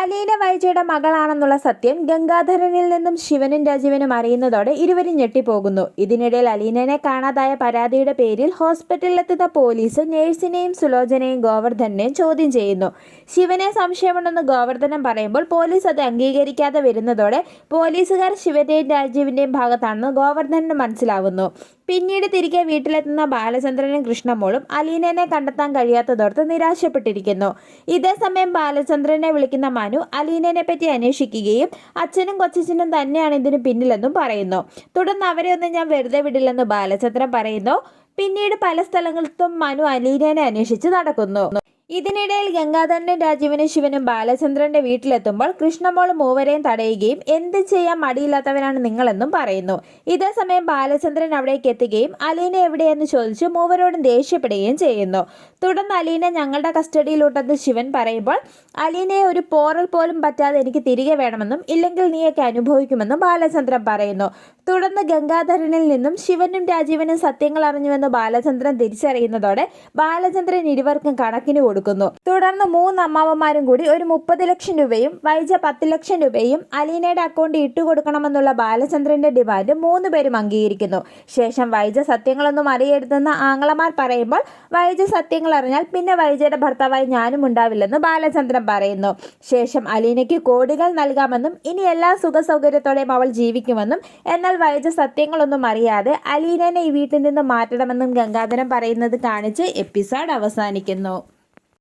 അലീന വൈജയുടെ മകളാണെന്നുള്ള സത്യം ഗംഗാധരനിൽ നിന്നും ശിവനും രാജീവനും അറിയുന്നതോടെ ഇരുവരും ഞെട്ടിപ്പോകുന്നു. ഇതിനിടയിൽ അലീനനെ കാണാതായ പരാതിയുടെ പേരിൽ ഹോസ്പിറ്റലിലെത്തുന്ന പോലീസ് നഴ്സിനെയും സുലോചനയും ഗോവർദ്ധനെയും ചോദ്യം ചെയ്യുന്നു. ശിവനെ സംശയമുണ്ടെന്ന് ഗോവർദ്ധനൻ പറയുമ്പോൾ പോലീസ് അത് അംഗീകരിക്കാതെ വരുന്നതോടെ പോലീസുകാർ ശിവന്റെയും രാജീവിന്റെയും ഭാഗത്താണെന്ന് ഗോവർദ്ധനന് മനസ്സിലാവുന്നു. പിന്നീട് തിരികെ വീട്ടിലെത്തുന്ന ബാലചന്ദ്രനും കൃഷ്ണമോളും അലീനനെ കണ്ടെത്താൻ കഴിയാത്തതോർത്ത് നിരാശപ്പെട്ടിരിക്കുന്നു. ഇതേസമയം ബാലചന്ദ്രനെ വിളിക്കുന്ന മനു അലീനനെ പറ്റി അന്വേഷിക്കുകയും അച്ഛനും കൊച്ചച്ഛനും തന്നെയാണ് ഇതിന് പിന്നിലെന്നും പറയുന്നു. തുടർന്ന് അവരെ ഒന്നും ഞാൻ വെറുതെ വിടില്ലെന്ന് ബാലചന്ദ്രൻ പറയുന്നു. പിന്നീട് പല സ്ഥലങ്ങളിലും മനു അലീനനെ അന്വേഷിച്ച് നടക്കുന്നു. ഇതിനിടയിൽ ഗംഗാധരനും രാജീവനും ശിവനും ബാലചന്ദ്രന്റെ വീട്ടിലെത്തുമ്പോൾ കൃഷ്ണമോൾ മൂവരെയും തടയുകയും എന്ത് ചെയ്യാൻ മടിയില്ലാത്തവരാണ് നിങ്ങളെന്നും പറയുന്നു. ഇതേസമയം ബാലചന്ദ്രൻ അവിടേക്ക് എത്തുകയും അലീന എവിടെയെന്ന് ചോദിച്ച് മൂവരോടും ദേഷ്യപ്പെടുകയും ചെയ്യുന്നു. തുടർന്ന് അലീന ഞങ്ങളുടെ കസ്റ്റഡിയിലുണ്ടെന്ന് ശിവൻ പറയുമ്പോൾ അലീനയെ ഒരു പോറൽ പോലും പറ്റാതെ എനിക്ക് തിരികെ വേണമെന്നും ഇല്ലെങ്കിൽ നീയൊക്കെ അനുഭവിക്കുമെന്നും ബാലചന്ദ്രൻ പറയുന്നു. തുടർന്ന് ഗംഗാധരനിൽ നിന്നും ശിവനും രാജീവനും സത്യങ്ങൾ അറിഞ്ഞുവെന്ന് ബാലചന്ദ്രൻ തിരിച്ചറിയുന്നതോടെ ബാലചന്ദ്രൻ ഇരുവർക്കും കണക്കിന് കൊടുക്കുന്നു. തുടർന്ന് 3 അമ്മാവന്മാരും കൂടി ഒരു 30 ലക്ഷം രൂപയും വൈജ 10 ലക്ഷം രൂപയും അലീനയുടെ അക്കൗണ്ടിൽ ഇട്ടുകൊടുക്കണമെന്നുള്ള ബാലചന്ദ്രന്റെ ഡിമാൻഡ് 3 പേരും അംഗീകരിക്കുന്നു. ശേഷം വൈജ സത്യങ്ങളൊന്നും അറിയരുതെന്ന് ആങ്ങളമാർ പറയുമ്പോൾ വൈജ സത്യങ്ങൾ അറിഞ്ഞാൽ പിന്നെ വൈജയുടെ ഭർത്താവായി ഞാനും ഉണ്ടാവില്ലെന്ന് ബാലചന്ദ്രൻ പറയുന്നു. ശേഷം അലീനയ്ക്ക് കോടികൾ നൽകാമെന്നും ഇനി എല്ലാ സുഖ സൗകര്യത്തോടെയും അവൾ ജീവിക്കുമെന്നും എന്നാൽ വൈജ സത്യങ്ങളൊന്നും അറിയാതെ അലീനനെ ഈ വീട്ടിൽ നിന്ന് മാറ്റണമെന്നും ഗംഗാധരൻ പറയുന്നത് കാണിച്ച് എപ്പിസോഡ് അവസാനിക്കുന്നു.